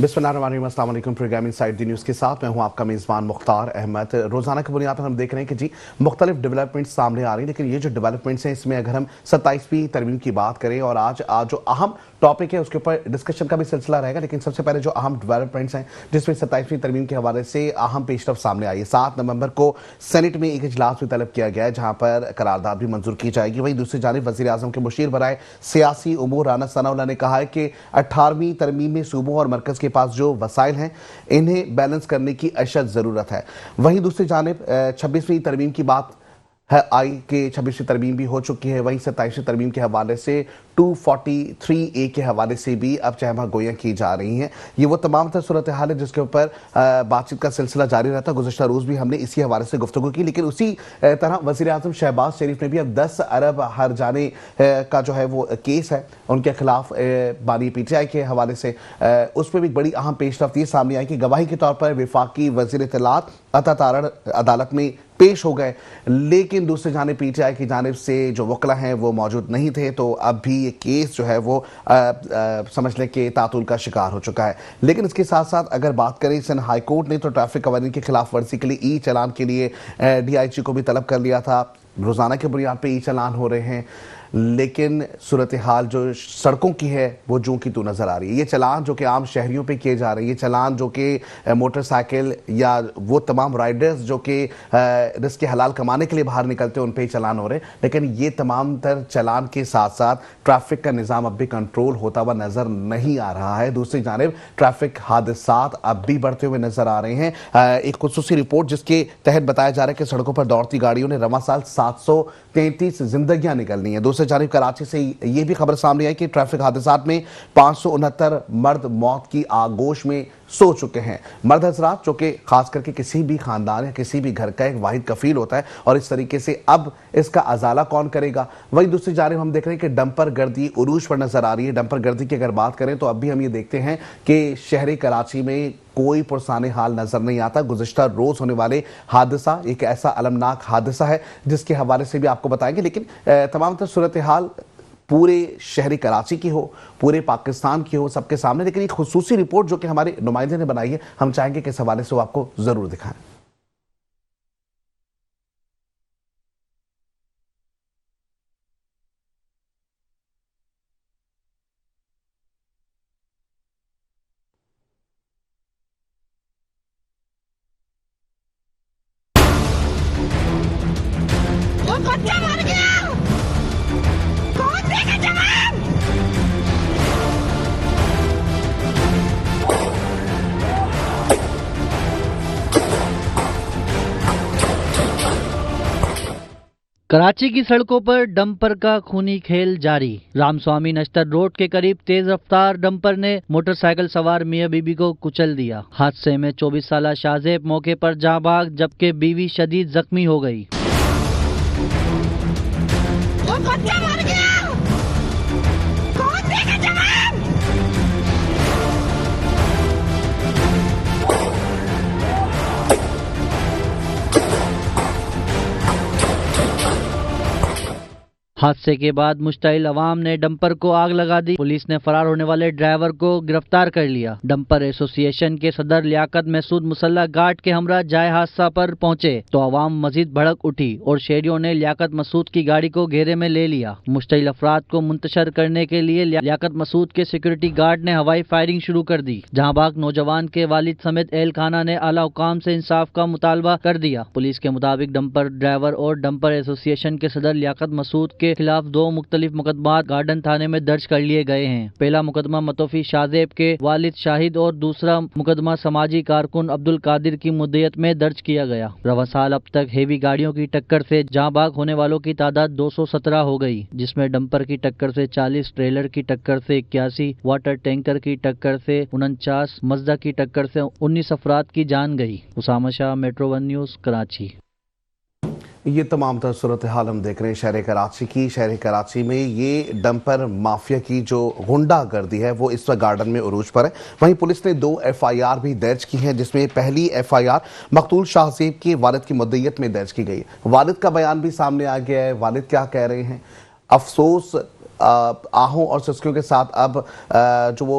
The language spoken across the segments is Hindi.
बिस्मिल्लाहिर्रहमानिर्रहीम, अस्सलाम वालेकुम। प्रोग्राम इनसाइड द न्यूज़ के साथ मैं हूं आपका मेज़बान मुख्तार अहमद। रोज़ाना की बुनियाद पर हम देख रहे हैं कि जी मुख्तलिफ डेवलपमेंट्स सामने आ रही हैं, लेकिन ये जो डेवलपमेंट्स हैं इसमें अगर हम 27वीं तरमीम की बात करें और आज जो अहम टॉपिक है उसके ऊपर डिस्कशन का भी सिलसिला रहेगा। लेकिन सबसे पहले जो अहम डेवलपमेंट्स हैं जिसमें 27वीं तरमीम के हवाले से अहम पेशरफ सामने आई है। 7 नवंबर को सेनेट में एक इजलास भी तलब किया गया है जहां पर करारदाद भी मंजूर की जाएगी। वहीं दूसरी जानिब वज़ीर आज़म के मुशीर बराए सियासी उमूर राना सनाउल्लाह ने कहा है कि 18वीं तरमीम में सूबों और मरकज़ के पास जो वसाइल हैं इन्हें बैलेंस करने की अशद ज़रूरत है। वहीं दूसरी जानिब 26वीं तरमीम की बात है आई कि 26वीं तरमीम भी हो चुकी है। वहीं 27वीं तरमीम के हवाले से 243A के हवाले से भी अब चहमा गोयां की जा रही हैं। ये वो तमाम तर सूरत हाल है जिसके ऊपर बातचीत का सिलसिला जारी रहता। गुज़श्ता रोज़ भी हमने इसी हवाले से गुफ्तगू की, लेकिन उसी तरह वज़ीर आज़म शहबाज शरीफ ने भी अब 10 अरब हर जाने का जो है वो केस है उनके खिलाफ बानी PTI के हवाले से, उस पर भी बड़ी अहम पेशरफ्त ये सामने आई कि गवाही के तौर पर वफाकी वज़ीर इत्तलात अता तारड़ अदालत में पेश हो गए, लेकिन दूसरी जानिब PTI की जानिब से जो वकला हैं वो मौजूद नहीं थे। तो अब भी ये केस जो है वो समझ लें कि तातुल का शिकार हो चुका है। लेकिन इसके साथ साथ अगर बात करें, सिंध हाई कोर्ट ने तो ट्रैफिक कवानीन की खिलाफ वर्जी के लिए ई चालान के लिए DIG को भी तलब कर लिया था। रोज़ाना के बुनियाद पर ई चालान हो रहे हैं, लेकिन सूरत हाल जो सड़कों की है वो जूं की तू नज़र आ रही है। ये चलान जो कि आम शहरियों पे किए जा रहे हैं, ये चलान जो कि मोटरसाइकिल या वो तमाम राइडर्स जो कि रिस्क हलाल कमाने के लिए बाहर निकलते हैं उन पे ही चलान हो रहे हैं, लेकिन ये तमाम तर चलान के साथ साथ ट्रैफिक का निज़ाम अब भी कंट्रोल होता हुआ नज़र नहीं आ रहा है। दूसरी जानिब ट्रैफिक हादसात अब भी बढ़ते हुए नज़र आ रहे हैं। एक खुसूसी रिपोर्ट जिसके तहत बताया जा रहा है कि सड़कों पर दौड़ती गाड़ियों ने रवां साल 733 जिंदगियां निकलनी है। दूसरी जानिब कराची से ये भी खबर सामने आई कि ट्रैफिक हादसात में 569 मर्द मौत की आगोश में सो चुके हैं। मर्द हजरात जो कि खास करके किसी भी खानदान या किसी भी घर का एक वाहिद कफील होता है, और इस तरीके से अब इसका अजाला कौन करेगा। वहीं दूसरी जानिब हम देख रहे हैं कि डंपर गर्दी उरूज पर नजर आ रही है। डंपर गर्दी की अगर बात करें तो अब भी हम ये देखते हैं कि शहरी कराची में कोई पुरसाने हाल नजर नहीं आता। गुज़श्ता रोज होने वाले हादसा एक ऐसा अलमनाक हादसा है जिसके हवाले से भी आपको बताएंगे, लेकिन तमाम तर सूरत हाल पूरे शहरी कराची की हो, पूरे पाकिस्तान की हो, सबके सामने। लेकिन एक खुसूसी रिपोर्ट जो कि हमारे नुमाइंदे ने बनाई है, हम चाहेंगे कि इस हवाले से वो आपको जरूर दिखाएं। बच्चा मर गया, कौन देगा जवाब? कराची की सड़कों पर डंपर का खूनी खेल जारी। रामस्वामी नश्तर रोड के करीब तेज रफ्तार डंपर ने मोटरसाइकिल सवार मियां बीबी को कुचल दिया। हादसे में 24 साला शाहजेब मौके पर जाँ भाग, जबकि बीवी शदीद जख्मी हो गई। बच्चा मर गया, कौन देगा जवाब? हादसे के बाद मुश्तइल अवाम ने डंपर को आग लगा दी। पुलिस ने फरार होने वाले ड्राइवर को गिरफ्तार कर लिया। डंपर एसोसिएशन के सदर लियाकत महसूद मुसल्ला गार्ड के हमरा जाए हादसा पर पहुंचे तो अवाम मजीद भड़क उठी और शहरियों ने लियाकत मसूद की गाड़ी को घेरे में ले लिया। मुश्तइल अफराद को मुंतशर करने के लिए लियाकत मसूद के सिक्योरिटी गार्ड ने हवाई फायरिंग शुरू कर दी। जहां भाग नौजवान के वालिद समेत एहल खाना ने आला हुकाम से इंसाफ का मुतालबा कर दिया। पुलिस के मुताबिक डंपर ड्राइवर और डंपर एसोसिएशन के सदर लियाकत मसूद के खिलाफ 2 मुख्तलिफ मुकदमात गार्डन थाने में दर्ज कर लिए गए हैं। पहला मुकदमा मतोफी शाहजेब के वालिद शाहिद और दूसरा मुकदमा समाजी कारकुन अब्दुल कादिर की मुद्दत में दर्ज किया गया। रवा साल अब तक हेवी गाड़ियों की टक्कर से जाँ भाग होने वालों की तादाद 217 हो गई, जिसमें डंपर की टक्कर से 40, ट्रेलर की टक्कर से 81, वाटर टैंकर की टक्कर से 49, मजदा की टक्कर से 19 अफराद की जान गई। Usama Shah, metro 1 news, Karachi. ये तमाम तर सूरत हाल हम देख रहे हैं शहर कराची की। शहर कराची में ये डंपर माफिया की जो गुंडागर्दी है वो इस वक्त गार्डन में उरूज पर है। वहीं पुलिस ने 2 FIR भी दर्ज की हैं, जिसमें पहली FIR मकतूल शाहजेब के वालिद की मुद्दत में दर्ज की गई है। वालिद का बयान भी सामने आ गया है। वालिद क्या कह रहे हैं? अफसोस आहों और सिसकियों के साथ अब जो वो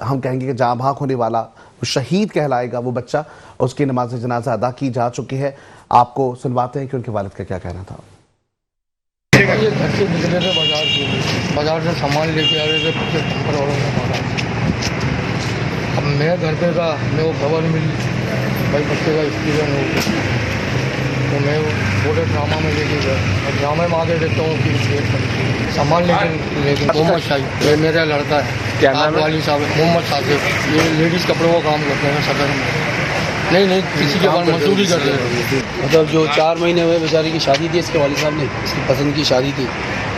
हम कहेंगे कि जाँ भाग होने वाला शहीद कहलाएगा वो बच्चा, उसकी नमाज जनाजा अदा की जा चुकी है। आपको सुनवाते हैं कि उनके वालिद का क्या कहना था। ये घर से निकले थे बाजार से सामान लेके आ रहे थे, पीछे डंपर वालों ने मारा। अब मैं घर पे था, मैं वो खबर मिली भाई बच्चे का एक्सीडेंट हो गया, तो मैं पूरे ड्रामा में लेके गया। और ड्रामे में आगे देखता हूँ कि सामान लेके मोहम्मद शाही, ये मेरा लड़का है, क्या नाम वाली साहब मोहम्मद सासिफ, ये लेडीज़ कपड़ों का काम करते हैं सदर में। नहीं किसी के पास मजदूरी कर रहे हैं। मतलब जो 4 महीने हुए बेचारी की शादी थी इसके वालिद साहब ने, इसकी पसंद की शादी थी,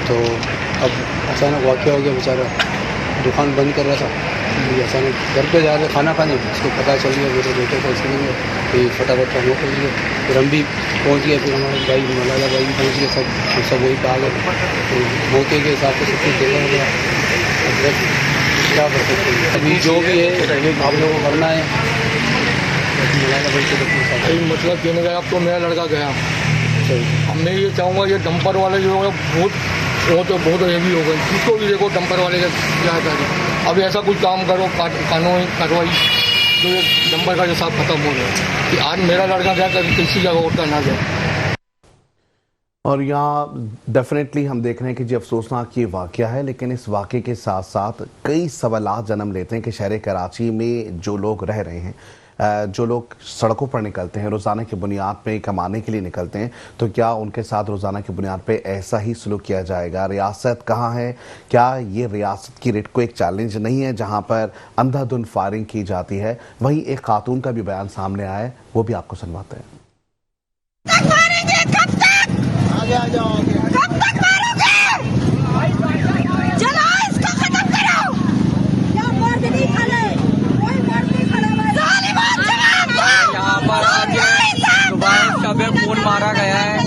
तो अब अचानक वाक़या हो गया। बेचारा दुकान बंद कर रहा था, अचानक घर पे जा रहे खाना खाने, उसको पता चल गया मेरे बेटे का एक्सीडेंट है। फिर फटाफट हम लोग पहुँच गए, फिर हम भी पहुँच गए, फिर हमारे भाई मलाला भाई भी पहुँच गए, सब वही पे आ गए। तो मौके के हिसाब से सब कुछ देखा गया। बस क्या कर सकते हैं, अभी जो भी है आप लोगों को करना है। मतलब कहने गया, अब तो मेरा लड़का गया। अब मैं ये चाहूँगा ये डंपर वाले जो है वो तो बहुत हेवी हो गए। जिसको भी देखो डंपर वाले का क्या करें। अब ऐसा कुछ काम करो कानूनी कार्रवाई जो ये डंपर का जो साथ खत्म हो गया कि आज मेरा लड़का गया कभी किसी जगह और का ना जाए। और यहाँ डेफिनेटली हम देख रहे हैं कि जी अफसोसनाक ये वाक़या है, लेकिन इस वाक़े के साथ साथ कई सवालात जन्म लेते हैं कि शहर कराची में जो लोग रह रहे हैं, जो लोग सड़कों पर निकलते हैं, रोज़ाना की बुनियाद पे कमाने के लिए निकलते हैं, तो क्या उनके साथ रोज़ाना की बुनियाद पे ऐसा ही सलूक किया जाएगा? रियासत कहाँ है? क्या ये रियासत की रेट को एक चैलेंज नहीं है जहाँ पर अंधाधुन फायरिंग की जाती है? वहीं एक खातून का भी बयान सामने आया है, वो भी आपको सुनवाते हैं। खून मारा गया है।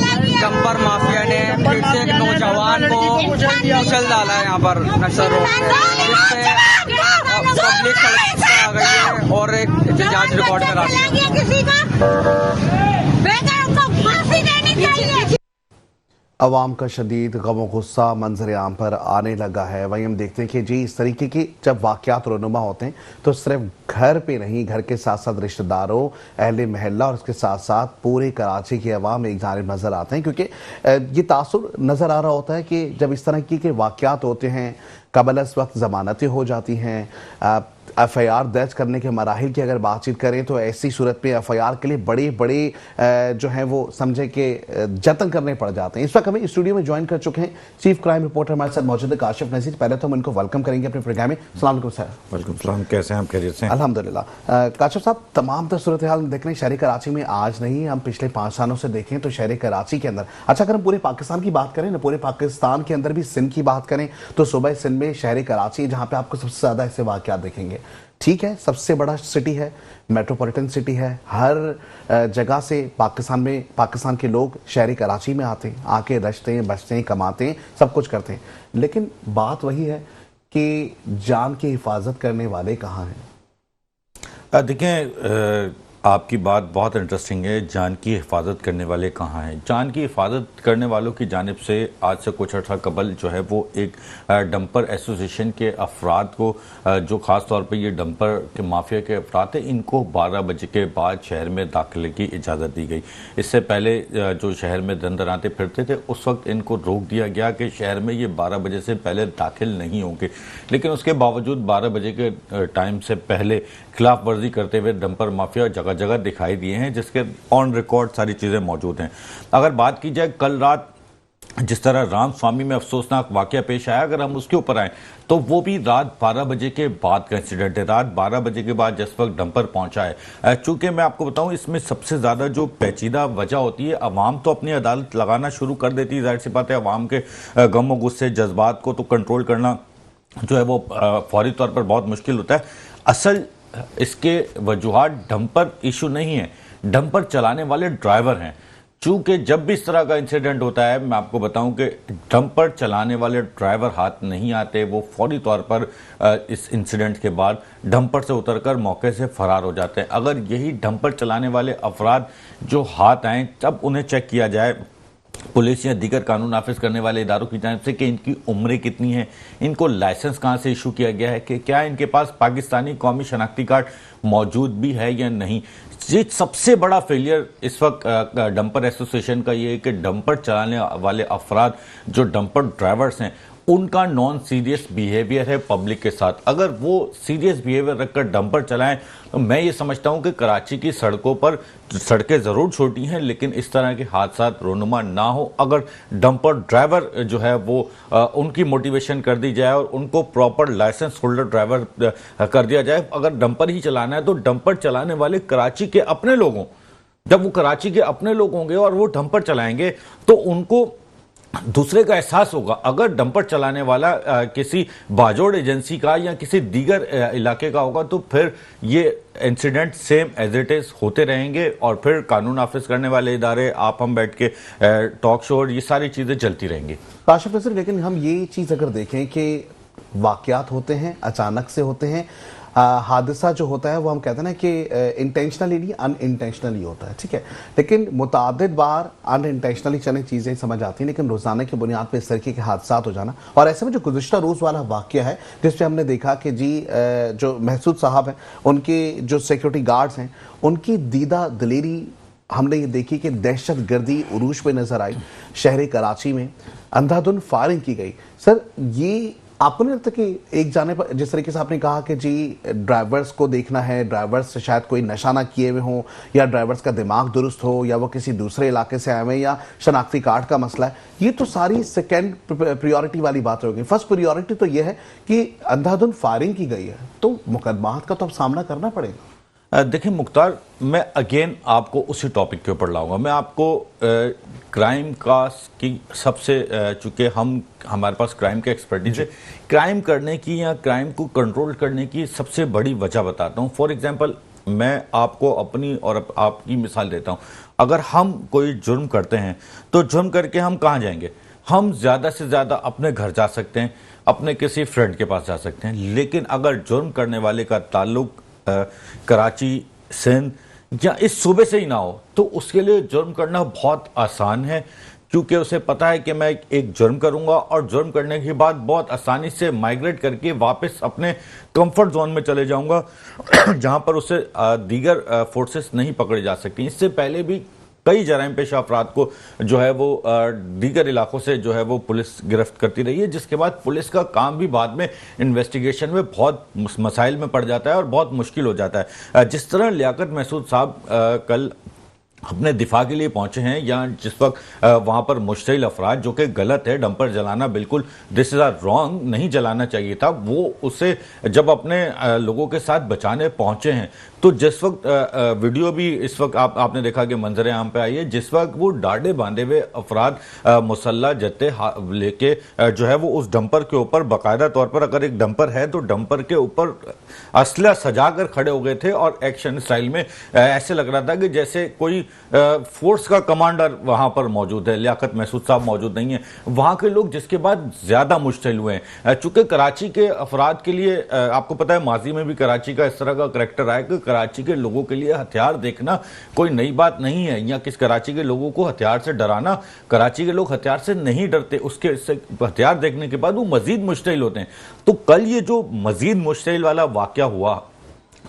डंपर माफिया ने फिर से एक नौजवान को कुचल डाला है यहाँ पर नक्सल रोड पे, जिससे पब्लिक सड़क पर आ गई है और एक एहतजाज रिकॉर्ड करा दिया। अवाम का शदीद गम गुस्सा मंजर आम पर आने लगा है। वहीं हम देखते हैं कि जी इस तरीके के जब वाक़यात रोनुमा होते हैं तो सिर्फ घर पे नहीं, घर के साथ साथ रिश्तेदारों, अहले महल्ला और उसके साथ साथ पूरे कराची के अवाम एक जानिब नज़र आते हैं, क्योंकि ये तासुर नज़र आ रहा होता है कि जब इस तरह के वाक़यात होते हैं, कबल इस वक्त ज़मानतें हो जाती हैं, FIR दर्ज करने के मराहिल की अगर बातचीत करें तो ऐसी सूरत में FIR के लिए बड़े बड़े जो हैं वो समझे कि जतन करने पड़ जाते हैं। इस वक्त हमें स्टूडियो में ज्वाइन कर चुके हैं चीफ क्राइम रिपोर्टर हमारे साथ मौजूद है काशिफ नज़ीर। पहले तो हम इनको वेलकम करेंगे अपने प्रोग्राम में। अस्सलाम वालेकुम सर। वालेकुम सलाम, कैसे हैं आप? खैरियत से? अल्हम्दुलिल्लाह। काशिफ साहब, तमाम तर सूरत हाल देख रहे हैं शहर कराची में, आज नहीं हम पिछले 5 सालों से देखें तो शहर कराची के अंदर, अच्छा अगर हम पूरे पाकिस्तान की बात करें ना, पूरे पाकिस्तान के अंदर भी सिंध की बात करें तो सूबा सिंध में शहर कराची जहाँ पे आपको सबसे ज़्यादा ऐसे वाक़यात देखेंगे। ठीक है, सबसे बड़ा सिटी है, मेट्रोपॉलिटन सिटी है, हर जगह से पाकिस्तान के लोग शहर कराची में आते हैं, आके रचते हैं, बचते हैं, कमाते हैं, सब कुछ करते हैं। लेकिन बात वही है कि जान की हिफाजत करने वाले कहाँ हैं? देखें, आपकी बात बहुत इंटरेस्टिंग है। जान की हिफाजत करने वाले कहाँ हैं? जान की हिफाजत करने वालों की जानिब से आज से कुछ अर्सा कबल जो है वो एक डंपर एसोसिएशन के अफराद को, जो ख़ास तौर पे ये डंपर के माफिया के अफराद थे, इनको 12 बजे के बाद शहर में दाखिले की इजाज़त दी गई। इससे पहले जो शहर में दिन दराते फिरते थे उस वक्त इनको रोक दिया गया कि शहर में ये 12 बजे से पहले दाखिल नहीं होंगे, लेकिन उसके बावजूद 12 बजे के टाइम से पहले खिलाफ वर्जी करते हुए डंपर माफिया जगह जगह दिखाई दिए हैं, जिसके ऑन रिकॉर्ड सारी चीज़ें मौजूद हैं। अगर बात की जाए कल रात जिस तरह राम स्वामी में अफसोसनाक वाकया पेश आया, अगर हम उसके ऊपर आए तो वो भी रात 12 बजे के बाद का इंसिडेंट है। रात 12 बजे के बाद जिस वक्त डंपर पहुंचा है, चूंकि मैं आपको बताऊं इसमें सबसे ज़्यादा जो पेचीदा वजह होती है, अवाम तो अपनी अदालत लगाना शुरू कर देती है, जाहिर सी बात है अवाम के गम और गुस्से जज्बात को तो कंट्रोल करना जो है वो फौरी तौर पर बहुत मुश्किल होता है। असल इसके वजूहात डंपर इशू नहीं है, डंपर चलाने वाले ड्राइवर हैं। चूंकि जब भी इस तरह का इंसिडेंट होता है, मैं आपको बताऊं कि डंपर चलाने वाले ड्राइवर हाथ नहीं आते, वो फौरी तौर पर इस इंसिडेंट के बाद डंपर से उतरकर मौके से फरार हो जाते हैं। अगर यही डंपर चलाने वाले अफराद जो हाथ आए तब उन्हें चेक किया जाए पुलिस या दीगर कानून नाफिज करने वाले इदारों की जानिब से कि इनकी उम्रें कितनी हैं, इनको लाइसेंस कहाँ से इशू किया गया है, कि क्या इनके पास पाकिस्तानी कौमी शनाख्ती कार्ड मौजूद भी है या नहीं। ये सबसे बड़ा फेलियर इस वक्त डंपर एसोसिएशन का ये है कि डंपर चलाने वाले अफराद जो डंपर ड्राइवर्स हैं उनका नॉन सीरियस बिहेवियर है पब्लिक के साथ। अगर वो सीरियस बिहेवियर रखकर डंपर चलाएं तो मैं ये समझता हूं कि कराची की सड़कों पर, सड़कें ज़रूर छोटी हैं लेकिन इस तरह के हादसा रोनुमा ना हो अगर डंपर ड्राइवर जो है वो उनकी मोटिवेशन कर दी जाए और उनको प्रॉपर लाइसेंस होल्डर ड्राइवर कर दिया जाए। अगर डंपर ही चलाना है तो डंपर चलाने वाले कराची के अपने लोग हों। जब वो कराची के अपने लोग होंगे और वो डंपर चलाएंगे तो उनको दूसरे का एहसास होगा। अगर डंपर चलाने वाला किसी बाजोड़ एजेंसी का या किसी दीगर इलाके का होगा तो फिर ये incident same as it is होते रहेंगे और फिर कानून नाफिज करने वाले इदारे, आप हम बैठ के टॉक शो, ये सारी चीजें चलती रहेंगी। काशिफ नज़ीर, लेकिन हम ये चीज़ अगर देखें कि वाकयात होते हैं, अचानक से होते हैं, हादसा जो होता है वो हम कहते हैं ना कि इंटेंशनली नहीं अनइंटेंशनली होता है, ठीक है, लेकिन मुतादिद बार अनइंटेंशनली चलें चीज़ें समझ आती हैं, लेकिन रोज़ाना की बुनियाद पर इस तरीके के हादसा हो जाना। और ऐसे में जो गुज़िश्ता रोज़ वाला वाक़या है जिसपे हमने देखा कि जी जो महसूद साहब हैं उनके जो सिक्योरिटी गार्ड्स हैं उनकी दीदा दलेरी हमने ये देखी कि दहशत गर्दी उरूज पे नज़र आई। शहर कराची में अंधाधुंध फायरिंग की गई। सर, ये आपको नहीं लगता कि एक जाने पर जिस तरीके से आपने कहा कि जी ड्राइवर्स को देखना है, ड्राइवर्स से शायद कोई नशा ना किए हुए हों या ड्राइवर्स का दिमाग दुरुस्त हो या वो किसी दूसरे इलाके से आए हुए या शनाख्ती कार्ड का मसला है, ये तो सारी सेकेंड प्रायोरिटी वाली बात होगी। फर्स्ट प्रायोरिटी तो ये है कि अंधाधुंध फायरिंग की गई है तो मुकदमात का तो अब सामना करना पड़ेगा। देखिए मुख्तार, मैं अगेन आपको उसी टॉपिक के ऊपर लाऊंगा। मैं आपको क्राइम का की सबसे चूंकि हमारे पास क्राइम के एक्सपर्टीज है, क्राइम करने की या क्राइम को कंट्रोल करने की सबसे बड़ी वजह बताता हूँ। फॉर एग्जांपल, मैं आपको अपनी और आपकी मिसाल देता हूँ। अगर हम कोई जुर्म करते हैं तो जुर्म करके हम कहाँ जाएंगे? हम ज़्यादा से ज़्यादा अपने घर जा सकते हैं, अपने किसी फ्रेंड के पास जा सकते हैं। लेकिन अगर जुर्म करने वाले का ताल्लुक कराची, सिंध या इस सूबे से ही ना हो तो उसके लिए जुर्म करना बहुत आसान है, क्योंकि उसे पता है कि मैं एक जुर्म करूंगा और जुर्म करने के बाद बहुत आसानी से माइग्रेट करके वापस अपने कंफर्ट जोन में चले जाऊंगा जहां पर उसे दीगर फोर्सेस नहीं पकड़े जा सकती। इससे पहले भी कई जराइम पेशा अफराद को जो है वो दीगर इलाकों से जो है वो पुलिस गिरफ्त करती रही है, जिसके बाद पुलिस का काम भी बाद में इन्वेस्टिगेशन में बहुत मसाइल में पड़ जाता है और बहुत मुश्किल हो जाता है। जिस तरह लियाकत महसूद साहब कल अपने दिफा के लिए पहुंचे हैं या जिस वक्त वहां पर मुश्तिल अफराद, जो कि गलत है, डंपर जलाना बिल्कुल दिस इज रॉन्ग, नहीं जलाना चाहिए था, वो उसे जब अपने लोगों के साथ बचाने पहुंचे हैं तो जिस वक्त वीडियो भी इस वक्त आपने देखा कि मंजर आम पे आई है, जिस वक्त वो डांडे बांधे हुए अफराद मुसल्ला जत्ते लेके जो है वो उस डंपर के ऊपर बाकायदा तौर पर, अगर एक डंपर है तो डंपर के ऊपर असला सजा कर खड़े हो गए थे और एक्शन स्टाइल में ऐसे लग रहा था कि जैसे कोई फोर्स का कमांडर वहां पर मौजूद है। लियाकत महसूद साहब मौजूद नहीं है, वहां के लोग जिसके बाद ज्यादा मुश्किल हुए हैं। चूंकि कराची के अफराद के लिए आपको पता है माजी में भी कराची का इस तरह का करैक्टर आया कि कराची के लोगों के लिए हथियार देखना कोई नई बात नहीं है, या किस कराची के लोगों को हथियार से डराना, कराची के लोग हथियार से नहीं डरते, उसके हथियार देखने के बाद वो मजीद मुश्किल होते हैं। तो कल ये जो मजीद मुश्किल वाला वाकया हुआ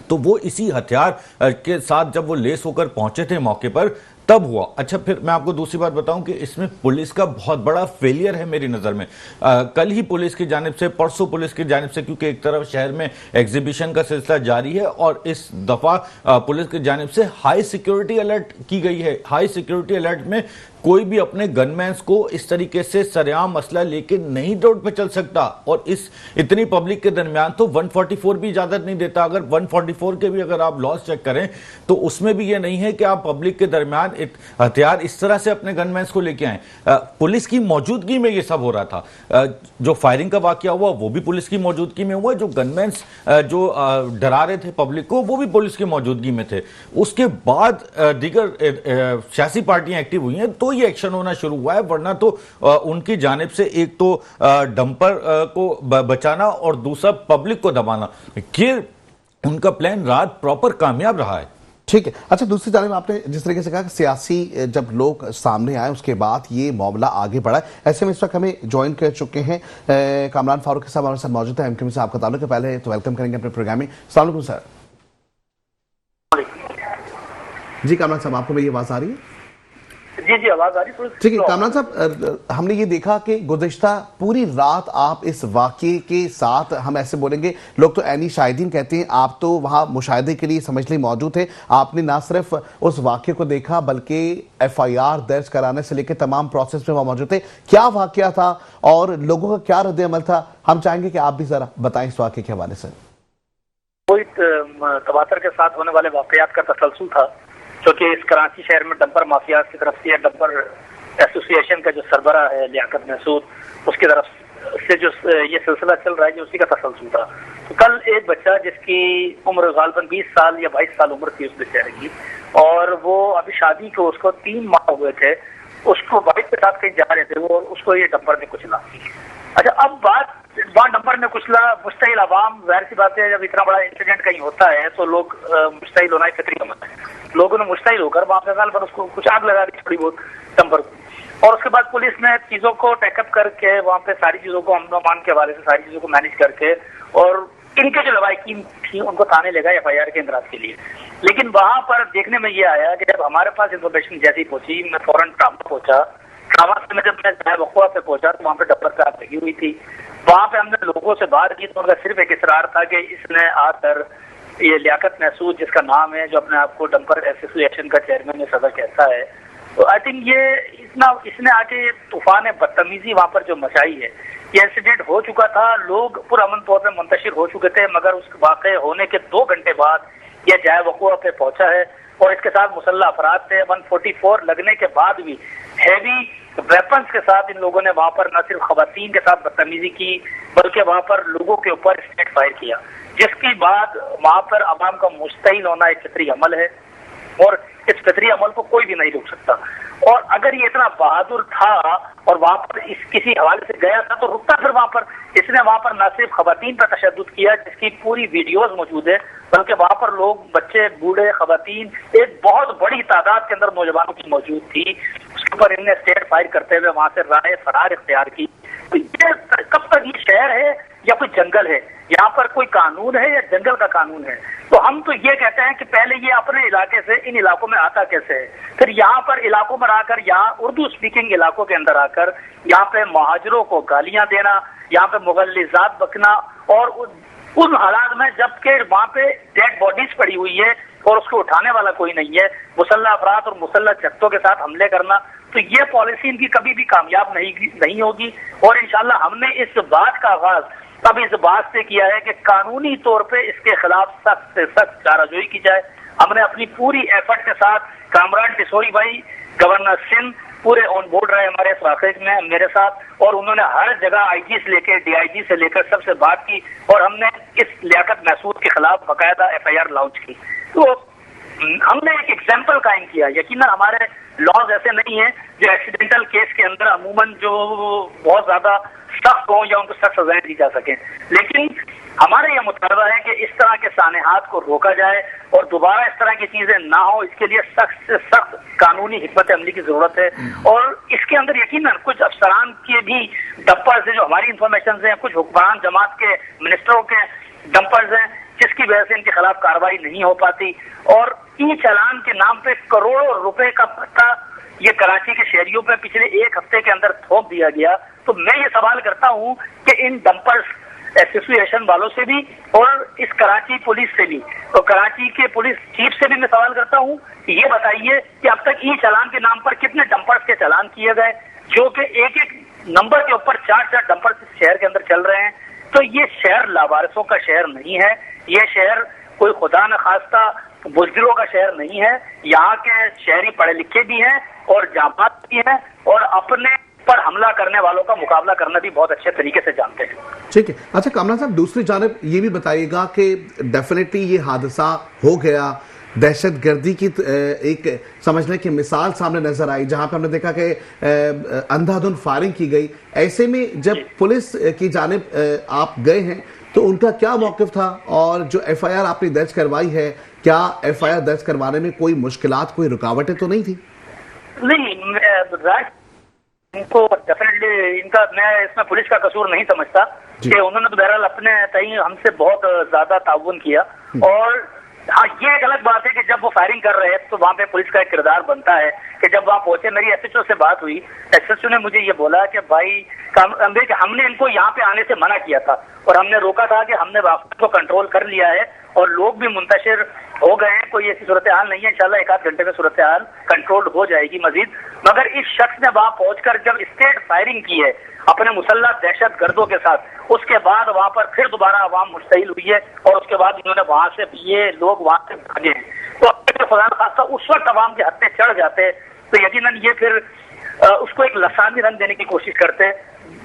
तो वो इसी हथियार के साथ जब वो लेस होकर पहुंचे थे मौके पर तब हुआ। अच्छा, फिर मैं आपको दूसरी बात बताऊं कि इसमें पुलिस का बहुत बड़ा फेलियर है मेरी नज़र में। कल ही पुलिस की जानिब से, परसों पुलिस की जानिब से, क्योंकि एक तरफ शहर में एग्जीबिशन का सिलसिला जारी है और इस दफ़ा पुलिस की जानिब से हाई सिक्योरिटी अलर्ट की गई है। हाई सिक्योरिटी अलर्ट में कोई भी अपने गनमैन्स को इस तरीके से सरेआम असला लेके नहीं रोड पे चल सकता, और इस इतनी पब्लिक के दरमियान तो 144 भी इजाजत नहीं देता। अगर 144 के भी अगर आप लॉस चेक करें तो उसमें भी ये नहीं है कि आप पब्लिक के दरमियान हथियार इस तरह से अपने गनमैन्स को लेके आए। पुलिस की मौजूदगी में ये सब हो रहा था। जो फायरिंग का वाकया हुआ वो भी पुलिस की मौजूदगी में हुआ, जो गनमैन्स जो डरा रहे थे पब्लिक को वो भी पुलिस की मौजूदगी में थे। उसके बाद दीगर सियासी पार्टियां एक्टिव हुई हैं तो ये एक्शन होना शुरू हुआ है, वरना तो उनकी जानिब से एक तो डंपर को बचाना और दूसरा पब्लिक को दबाना, ये उनका प्लान रात प्रॉपर कामयाब रहा है। ठीक है। अच्छा, दूसरी जानब आपने जिस तरीके से कहा कि सियासी जब लोग सामने आए उसके बाद ये मामला आगे बढ़ा, ऐसे में इस वक्त हमें ज्वाइन कर चुके हैं कामरान फारूक साहब हमारे साथ मौजूद है। एमक्यूएम से आपका ताल्लुक है, पहले तो वेलकम करेंगे अपने प्रोग्राम में। अस्सलाम वालेकुम सर। जी कामरान साहब, आपको मेरी आवाज आ रही है? जी आवाज आ रही है। ठीक है कामरान साहब, हमने ये देखा कि गुज़िश्ता पूरी रात आप इस वाक़े के साथ, हम ऐसे बोलेंगे, लोग तो ऐनी शाहिदीन कहते हैं, आप तो वहाँ मुशाहिदे के लिए समझ ली मौजूद थे। आपने ना सिर्फ उस वाक़े को देखा बल्कि FIR दर्ज कराने से लेकर तमाम प्रोसेस में वहाँ मौजूद थे। क्या वाक़या था और लोगों का क्या रद्द अमल था, हम चाहेंगे कि आप भी ज़रा बताएं इस वाक़े के हवाले से। कोई तवातर के साथ होने वाले वाक़यात का तसलसल था, क्योंकि इस कराची शहर में डंपर माफिया की तरफ से, डंपर एसोसिएशन का जो सरबरा है लियाकत महसूद, उसकी तरफ से जो ये सिलसिला चल रहा है, जो उसी का तसलसल था। तो कल एक बच्चा जिसकी उम्र गालबन 20 साल या 22 साल उम्र थी उस बेचारे की, और वो अभी शादी को उसको 3 माह हुए थे, उसको वाइफ के साथ कहीं जा रहे थे, वो उसको ये डंपर ने कुचला। अच्छा, अब बात वहाँ डंपर में कुचला, मुस्तहिल आवाम, जाहिर सी बात है जब इतना बड़ा इंसिडेंट कहीं होता है तो लोग मुस्तहिल होना फितरी अमल है। लोगों ने मुस्तहिल होकर वहाँ पे गाल पर उसको कुछ आग लगा दी थोड़ी बहुत डंपर को, और उसके बाद पुलिस ने चीजों को टेकअप करके वहाँ पे सारी चीजों को अमन के हवाले से सारी चीजों को मैनेज करके, और इनके जो लवाकिन थी उनको थाने ले गए FIR के इंदराज के लिए। लेकिन वहाँ पर देखने में ये आया कि जब हमारे पास इंफॉर्मेशन जैसी पहुंची, मैं फौरन ट्रामा पहुंचा। ट्रामा से मैं जब मैं वक़ुआ पे पहुंचा तो वहाँ पे डंपर पे आग लगी हुई थी। वहाँ पे हमने लोगों से बात की तो उनका सिर्फ एक इसरार था कि इसने आकर ये लियाकत महसूद जिसका नाम है, जो अपने आप को डंपर एसोसिएशन का चेयरमैन या सदर कहता है, तो आई थिंक ये इसने आके तूफान बदतमीजी वहाँ पर जो मचाई है। ये इंसिडेंट हो चुका था, लोग पुरअमन तौर पर मुंतशिर हो चुके थे, मगर उस वाक़े होने के 2 घंटे बाद यह जाए वक़ुआ पे पहुंचा है, और इसके साथ मुसल्लह अफराद थे। 144 लगने के बाद भी हैवी वेपन्स के साथ इन लोगों ने वहां पर न सिर्फ खवातीन के साथ बदतमीजी की, बल्कि वहां पर लोगों के ऊपर स्टेट फायर किया, जिसके बाद वहां पर अवाम का मुस्तहिल होना एक फितरी अमल है, और इस फितरी अमल को कोई भी नहीं रोक सकता। और अगर ये इतना बहादुर था और वहां पर इस किसी हवाले से गया था तो रुकता फिर वहां पर। इसने वहां पर न सिर्फ खवातीन पर तशद्दुद किया, जिसकी पूरी वीडियोज मौजूद है, बल्कि वहां पर लोग, बच्चे, बूढ़े, खवातीन, एक बहुत बड़ी तादाद के अंदर नौजवानों की मौजूद थी, उसके ऊपर इनने स्टेट फायर करते हुए वहां से राह फरार इख्तियार की। तो ये कब तक ये शहर है या कोई जंगल है? यहाँ पर कोई कानून है या जंगल का कानून है? तो हम तो ये कहते हैं कि पहले ये अपने इलाके से इन इलाकों में आता कैसे है, फिर यहाँ पर इलाकों में आकर, यहाँ उर्दू स्पीकिंग इलाकों के अंदर आकर यहाँ पे महाजरों को गालियां देना, यहाँ पे मुगल्लिजात बकना, और उन हालात में जबकि वहाँ पे डेड बॉडीज पड़ी हुई है और उसको उठाने वाला कोई नहीं है, मुसल्लह अफराद और मुसल्लह जत्थों के साथ हमले करना, तो ये पॉलिसी इनकी कभी भी कामयाब नहीं होगी। और इंशाल्लाह हमने इस बात का आगाज तब इस बात से किया है कि कानूनी तौर पे इसके खिलाफ सख्त से सख्त चाराजोई की जाए। हमने अपनी पूरी एफर्ट के साथ, कामरान टिसोरी भाई, गवर्नर सिंध पूरे ऑन बोर्ड रहे हमारे इस वाक़े में मेरे साथ, और उन्होंने हर जगह IG से लेकर DIG से लेकर सबसे बात की, और हमने इस लियाकत महसूद के खिलाफ बाकायदा FIR लॉन्च की। तो हमने एक एग्जाम्पल कायम किया। यकीनन हमारे लॉज ऐसे नहीं है जो एक्सीडेंटल केस के अंदर अमूमन जो बहुत ज्यादा सख्त हो या उनको सख्त सजाएं दी जा सके, लेकिन हमारा यह मुतालबा है कि इस तरह के सानेहात को रोका जाए और दोबारा इस तरह की चीजें ना हो। इसके लिए सख्त से सख्त कानूनी हिकमत अमली की जरूरत है, और इसके अंदर यकीनन कुछ अफसरान के भी डंपर्स हैं, जो हमारी इंफॉर्मेशन हैं, कुछ हुक्मरान जमात के मिनिस्टरों के डंपर्स हैं, जिसकी वजह से इनके खिलाफ कार्रवाई नहीं हो पाती। और ई चालान के नाम पे करोड़ों रुपए का भत्ता ये कराची के शहरियों पे पिछले 1 हफ्ते के अंदर थोप दिया गया। तो मैं ये सवाल करता हूँ कि इन डंपर्स एसोसिएशन वालों से भी और इस कराची पुलिस से भी, तो कराची के पुलिस चीफ से भी मैं सवाल करता हूँ कि ये बताइए कि अब तक ई चालान के नाम पर कितने डंपर्स के चालान किए गए, जो कि एक नंबर के ऊपर 4 डंपर्स इस शहर के अंदर चल रहे हैं। तो ये शहर लावारिसों का शहर नहीं है, ये शहर कोई खुदा न खास्ता बुज़दिलों का शहर नहीं है। यहाँ के शहरी पढ़े लिखे भी हैं और जाबाज भी हैं, और अपने पर हमला करने वालों का मुकाबला करना भी बहुत अच्छे तरीके से जानते हैं। ठीक है। अच्छा कामरान साहब, दूसरी जानब ये भी बताइएगा कि डेफिनेटली ये हादसा हो गया, दहशतगर्दी की एक समझने की मिसाल सामने नजर आई, जहां पे हमने देखा कि अंधाधुंध फायरिंग की गई। ऐसे में जब पुलिस की जानिब आप गए हैं तो उनका क्या मौकिफ था? और जो एफआईआर आपने दर्ज करवाई है, क्या एफआईआर दर्ज करवाने में कोई मुश्किलात, कोई रुकावटें तो नहीं थी? नहीं, इनको डेफिनेटली इनका, मैं इसमें पुलिस का कसूर नहीं समझता कि उन्होंने तो बहरहाल अपने तई हमसे बहुत ज्यादा ताउन किया। और हाँ, ये एक अलग बात है कि जब वो फायरिंग कर रहे हैं तो वहाँ पे पुलिस का एक किरदार बनता है कि जब वहाँ पहुंचे, मेरी एसएचओ से बात हुई, एसएचओ ने मुझे ये बोला कि भाई हमने इनको यहाँ पे आने से मना किया था और हमने रोका था कि हमने वापस को कंट्रोल कर लिया है और लोग भी मुंतशिर हो गए हैं, कोई ऐसी सूरत हाल नहीं है। इंशाल्लाह एक आध घंटे में सूरत हाल कंट्रोल हो जाएगी मजीद। मगर इस शख्स ने वहां पहुंचकर जब स्टेट फायरिंग की है अपने मुसल्लह दहशत गर्दों के साथ, उसके बाद वहां पर फिर दोबारा आवाम मुश्तइल हुई है और उसके बाद इन्होंने वहां से, ये लोग वहां से भागे हैं। तो खुदा खासा उस वक्त आवाम के हत्थे चढ़ जाते तो यकीनन ये फिर उसको एक लसानी रंग देने की कोशिश करते हैं,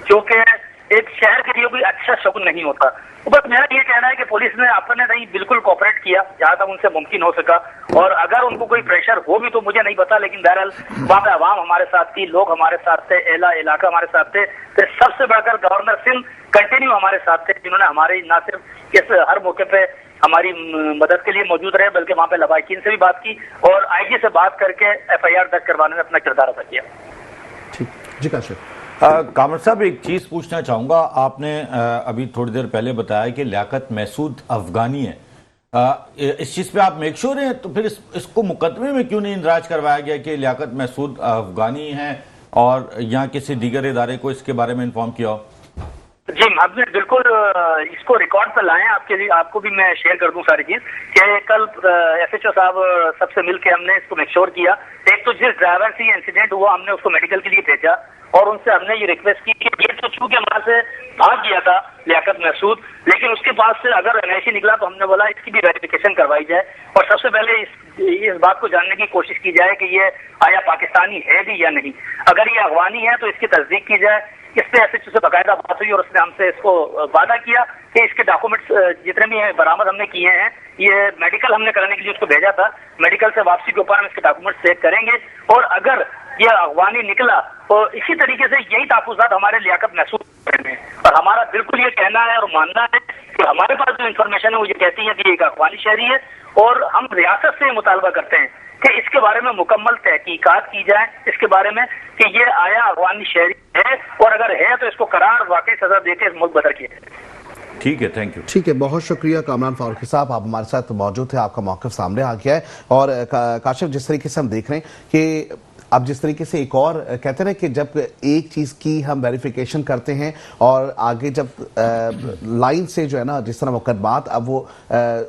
जो कि एक शहर के लिए कोई अच्छा शगुन नहीं होता। तो बस मेरा ये कहना है कि पुलिस ने अपने नहीं बिल्कुल कोऑपरेट किया जहां तक उनसे मुमकिन हो सका, और अगर उनको कोई प्रेशर हो भी तो मुझे नहीं पता, लेकिन बहरहाल वहां पे आवाम हमारे साथ थी, लोग हमारे साथ थे, इलाका हमारे साथ थे। फिर सबसे बढ़कर गवर्नर सिंह कंटिन्यू हमारे साथ थे, जिन्होंने हमारे न सिर्फ इस हर मौके पे हमारी मदद के लिए मौजूद रहे, बल्कि वहां पे लवाकिन से भी बात की और आईजी से बात करके एफआईआर दर्ज करवाने में अपना किरदार अदा किया। ठीक जी, काशिफ कामर साहब, एक चीज पूछना चाहूंगा। आपने अभी थोड़ी देर पहले बताया कि लियाकत महसूद अफगानी है, इस चीज पे आप मेक श्योर हैं? तो फिर इसको मुकदमे में क्यों नहीं इंदराज करवाया गया कि लियाकत महसूद अफगानी है और यहाँ किसी दीगर इदारे को इसके बारे में इन्फॉर्म किया हो? जी, हमने बिल्कुल इसको रिकॉर्ड पर लाए, आपके लिए, आपको भी मैं शेयर कर दूं सारी चीज कि कल एसएचओ साहब सबसे मिलकर हमने इसको मेक श्योर किया। एक तो जिस ड्राइवर से ये इंसिडेंट हुआ हमने उसको मेडिकल के लिए भेजा और उनसे हमने ये रिक्वेस्ट की कि ये तो चूंकि वहां से भाग गया था लियाकत महसूद, लेकिन उसके पास से अगर एनआईसी निकला तो हमने बोला इसकी भी वेरिफिकेशन करवाई जाए और सबसे पहले इस बात को जानने की कोशिश की जाए कि ये आया पाकिस्तानी है भी या नहीं। अगर ये अफगानी है तो इसकी तस्दीक की जाए। इस पे एसएचओ से बाकायदा बात हुई और उसने हमसे इसको वादा किया कि इसके डॉक्यूमेंट्स जितने भी बरामद हमने किए हैं, ये मेडिकल हमने कराने के लिए उसको भेजा था, मेडिकल से वापसी के ऊपर हम इसके डॉक्यूमेंट्स चेक करेंगे और अगर ये अफगानी निकला तो इसी तरीके से यही तहफुज़ात हमारे लियाकत महसूद में। और हमारा बिल्कुल ये कहना है और मानना है कि हमारे पास जो इन्फॉर्मेशन है वो ये कहती है कि एक अफगानी शहरी है और हम रियासत से मुतालबा करते हैं कि इसके बारे में मुकम्मल तहकीकात की जाए इसके बारे में कि ये आया अफगानी शहरी है और अगर है तो इसको करार वाकई सजा देकर मुल्क बदर किया जाए। ठीक है, थैंक यू। ठीक है, बहुत शुक्रिया कामरान फारूकी साहब, आप हमारे साथ मौजूद थे, आपका मौक़िफ़ सामने आ गया है। और काशिफ, जिस तरीके से हम देख रहे हैं कि अब जिस तरीके से एक और कहते हैं कि जब एक चीज़ की हम वेरिफिकेशन करते हैं और आगे जब लाइन से जो है ना, जिस तरह मुकदमात अब वो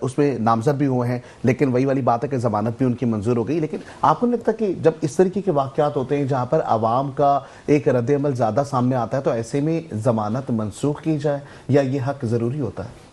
उसमें नामजद भी हुए हैं, लेकिन वही वाली बात है कि ज़मानत भी उनकी मंजूर हो गई। लेकिन आपको नहीं लगता कि जब इस तरीके के वाक़यात होते हैं जहाँ पर आवाम का एक रद्द-ए-अमल ज़्यादा सामने आता है तो ऐसे में ज़मानत मनसूख की जाए या ये हक ज़रूरी होता है?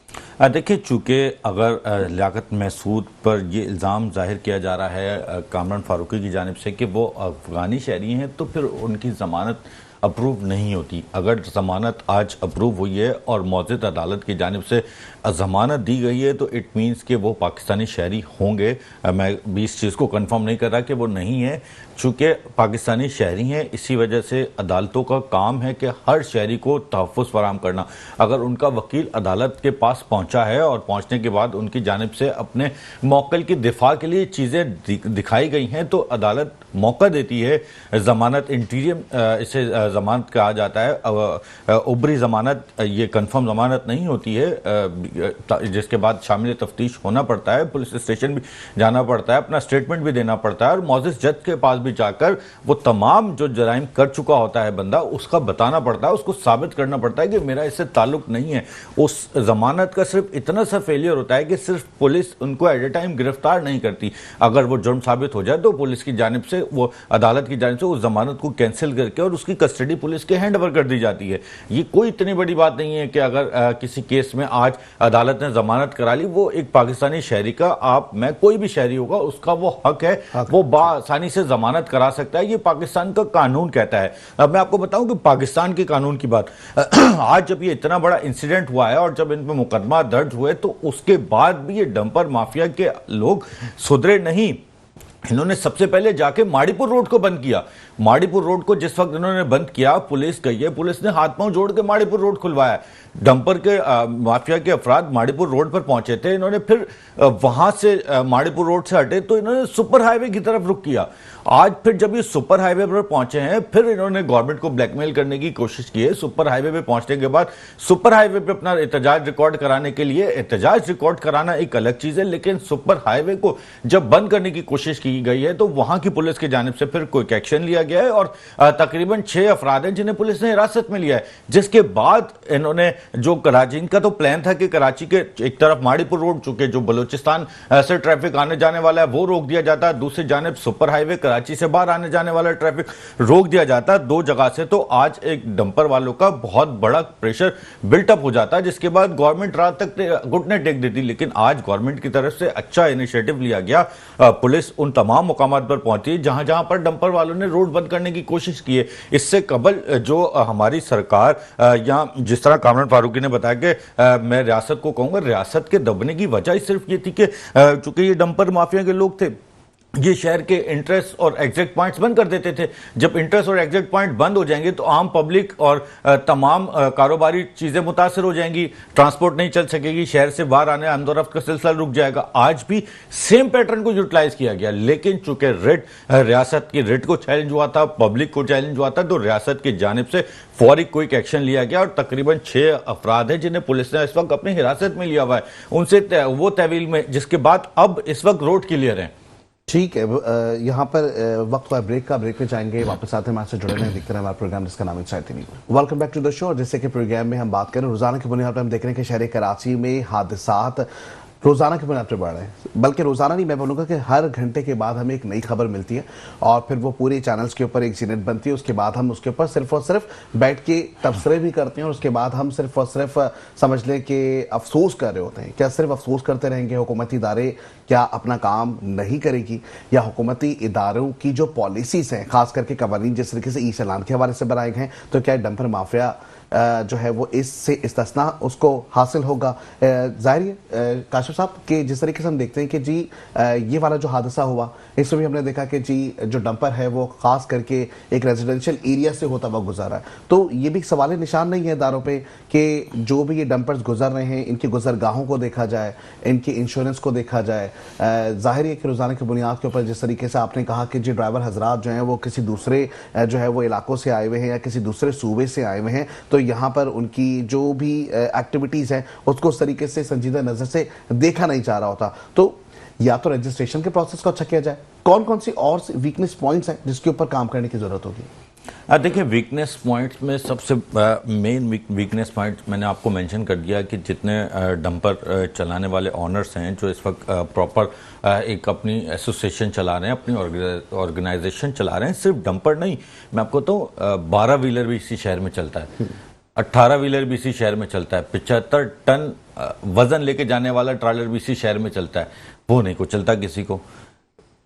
देखिए, चूँकि अगर लियाकत महसूद पर ये इल्ज़ाम जाहिर किया जा रहा है कामरान फारूकी की जानिब से कि वो अफ़गानी शहरी हैं, तो फिर उनकी ज़मानत अप्रूव नहीं होती। अगर ज़मानत आज अप्रूव हुई है और मौजूद अदालत की जानिब से ज़मानत दी गई है तो इट मीन्स कि वो पाकिस्तानी शहरी होंगे। मैं भी इस चीज़ को कंफर्म नहीं कर रहा कि वो नहीं है, चूँकि पाकिस्तानी शहरी हैं, इसी वजह से अदालतों का काम है कि हर शहरी को तहफ़्फ़ुज़ फराहम करना। अगर उनका वकील अदालत के पास पहुँचा है और पहुँचने के बाद उनकी जानिब से अपने मौक़िल की दिफा के लिए चीज़ें दिखाई गई हैं तो अदालत मौका देती है ज़मानत, इंटीरियम इसे ज़मानत कहा जाता है, उबरी ज़मानत, ये कंफर्म ज़मानत नहीं होती है जिसके बाद शामिल तफ्तीश होना पड़ता है, पुलिस स्टेशन भी जाना पड़ता है, अपना स्टेटमेंट भी देना पड़ता है और मौजूद जज के पास भी जाकर वो तमाम जो जराइम कर चुका होता है बंदा उसका बताना पड़ता है, उसको साबित करना पड़ता है कि मेरा इससे ताल्लुक नहीं है। उस ज़मानत का सिर्फ इतना सा फेलियर होता है कि सिर्फ पुलिस उनको एट ए टाइम गिरफ्तार नहीं करती, अगर वो जुर्म साबित हो जाए तो पुलिस की जानिब से, वो अदालत की जानिब से उस जमानत को कैंसिल करके और उसकी कस्टडी पुलिस के हैंड ओवर कर दी जाती है। ये कोई इतनी बड़ी बात नहीं है कि अगर किसी केस में आज अदालत ने जमानत करा ली, वो एक पाकिस्तानी शहरी का, आप मैं कोई भी शहरी होगा उसका वो हक है, वो बासानी से जमानत करा सकता है, ये पाकिस्तान का कानून कहता है। अब मैं आपको बताऊं कि पाकिस्तान के कानून की बात आज जब ये इतना बड़ा इंसिडेंट हुआ है और जब इन पर मुकदमा दर्ज हुए तो उसके बाद भी ये डंपर माफिया के लोग सुधरे नहीं। इन्होंने सबसे पहले जाके माड़ीपुर रोड को बंद किया। माड़ीपुर रोड को जिस वक्त इन्होंने बंद किया, पुलिस गई है, पुलिस ने हाथ पांव जोड़ के माड़ीपुर रोड खुलवाया। डंपर के माफिया के अफराद माड़ीपुर रोड पर पहुंचे थे, इन्होंने फिर वहां से माड़ीपुर रोड से हटे तो इन्होंने सुपर हाईवे की तरफ रुख किया। आज फिर जब ये सुपर हाईवे पर पहुंचे हैं, फिर इन्होंने गवर्नमेंट को ब्लैकमेल करने की कोशिश की है। सुपर हाईवे पे पहुंचने के बाद सुपर हाईवे पे अपना एहतजाज रिकॉर्ड कराने के लिए, एहतजाज रिकॉर्ड कराना एक अलग चीज है, लेकिन सुपर हाईवे को जब बंद करने की कोशिश की गई है तो वहां की पुलिस की जानिब से फिर कोई एक्शन लिया गया है और तकरीबन 6 अफराद हैं जिन्हें पुलिस ने हिरासत में लिया है। जिसके बाद इन्होंने जो कराची, इनका तो प्लान था कि कराची के एक तरफ माड़ीपुर रोड, चूंकि जो बलूचिस्तान से ट्रैफिक आने जाने वाला है वो रोक दिया जाता है, दूसरी जानिब सुपर हाईवे कराची से बाहर आने जाने वाला ट्रैफिक रोक दिया जाता है 2 जगह से। तो आज एक डंपर वालों का बहुत बड़ा प्रेशर बिल्टअप हो जाता है, जिसके बाद गवर्नमेंट रात तक घुटने टेक देती। लेकिन आज गवर्नमेंट की तरफ से अच्छा इनिशिएटिव लिया गया। पुलिस उन तमाम मुकामात पर पहुंची जहां जहां पर डंपर वालों ने रोड बंद करने की कोशिश की है। इससे कबल जो हमारी सरकार या जिस तरह कामरान फारूकी ने बताया कि मैं रियासत को कहूंगा, रियासत के दबने की वजह सिर्फ ये थी कि चूंकि ये डंपर माफिया के लोग थे, ये शहर के इंटरेस्ट और एग्जिट पॉइंट्स बंद कर देते थे। जब इंटरेस्ट और एग्जिट पॉइंट बंद हो जाएंगे तो आम पब्लिक और तमाम कारोबारी चीजें मुतासर हो जाएंगी, ट्रांसपोर्ट नहीं चल सकेगी, शहर से बाहर आने आमदोरफ्त का सिलसिला रुक जाएगा। आज भी सेम पैटर्न को यूटिलाइज किया गया, लेकिन चूंकि रिट, रियासत की रिट को चैलेंज हुआ था, पब्लिक को चैलेंज हुआ था, तो रियासत की जानिब से फौरी क्विक एक्शन लिया गया और तकरीबन 6 अफराद हैं जिन्हें पुलिस ने इस वक्त अपनी हिरासत में लिया हुआ है, उनसे वो तहवील में, जिसके बाद अब इस वक्त रोड क्लियर है। ठीक है, यहाँ पर वक्त हुआ ब्रेक का, ब्रेक में जाएंगे, वापस आते हैं, हमारे से जुड़े रहें, देखते रहें हमारा प्रोग्राम जिसका नाम inside TV. Welcome back to the show. जैसे कि प्रोग्राम में हम बात करें, रोजाना की बुनियाद पर हम देख रहे हैं कि शहर कराची में हादसात रोजाना की बुनियाद पर बढ़ रहे हैं, बल्कि रोजाना नहीं, मैं बोलूँगा कि हर घंटे के बाद हमें एक नई खबर मिलती है और फिर वो पूरे चैनल्स के ऊपर एक यूनिट बनती है। उसके बाद हम उसके ऊपर सिर्फ और सिर्फ बैठ के तबसरे भी करते हैं और उसके बाद हम सिर्फ और सिर्फ समझ लें कि अफसोस कर रहे होते हैं। क्या सिर्फ अफसोस करते रहेंगे? हुकूमती इदारे क्या अपना काम नहीं करेगी, या हुकूमती इदारों की जो पॉलिसीज हैं, खास करके कवानीन जिस तरीके से ई चालान के हवाले से बनाए गए हैं, तो क्या डंपर माफिया जो है वो इससे इस्तना उसको हासिल होगा? जाहिर है काशिफ साहब कि जिस तरीके से हम देखते हैं कि जी ये वाला जो हादसा हुआ, इसमें भी हमने देखा कि जी जो डंपर है वो खास करके एक रेजिडेंशियल एरिया से होता हुआ गुजरा है, तो ये भी सवाल निशान नहीं है इदारों पे कि जो भी ये डंपर्स गुजर रहे हैं इनकी गुजरगाहों को देखा जाए, इनके इंश्योरेंस को देखा जाए। जाहिर है कि रोजाना की बुनियाद के ऊपर जिस तरीके से आपने कहा कि जी ड्राइवर हजरात जो हैं वो किसी दूसरे जो है वो इलाकों से आए हुए हैं या किसी दूसरे सूबे से आए हुए हैं, तो यहाँ पर उनकी जो भी एक्टिविटीज हैं उसको उस तरीके से संजीदा नजर से देखा नहीं जा रहा होता। तो या तो रजिस्ट्रेशन के प्रोसेस को अच्छा किया जाए, कौन कौन सी और वीकनेस पॉइंट्स हैं जिसके ऊपर काम करने की जरूरत होगी? देखिए, वीकनेस पॉइंट्स में सबसे मेन वीकनेस पॉइंट मैंने आपको मेंशन कर दिया कि जितने डंपर चलाने वाले ऑनर्स हैं जो इस वक्त प्रॉपर एक अपनी एसोसिएशन चला रहे हैं, अपनी ऑर्गेनाइजेशन चला रहे हैं, सिर्फ डंपर नहीं, मैं आपको तो 12 व्हीलर भी इसी शहर में चलता है, 18 व्हीलर भी इसी शहर में चलता है, 75 टन वजन लेके जाने वाला ट्रॉलर भी इसी शहर में चलता है, वो नहीं को चलता किसी को।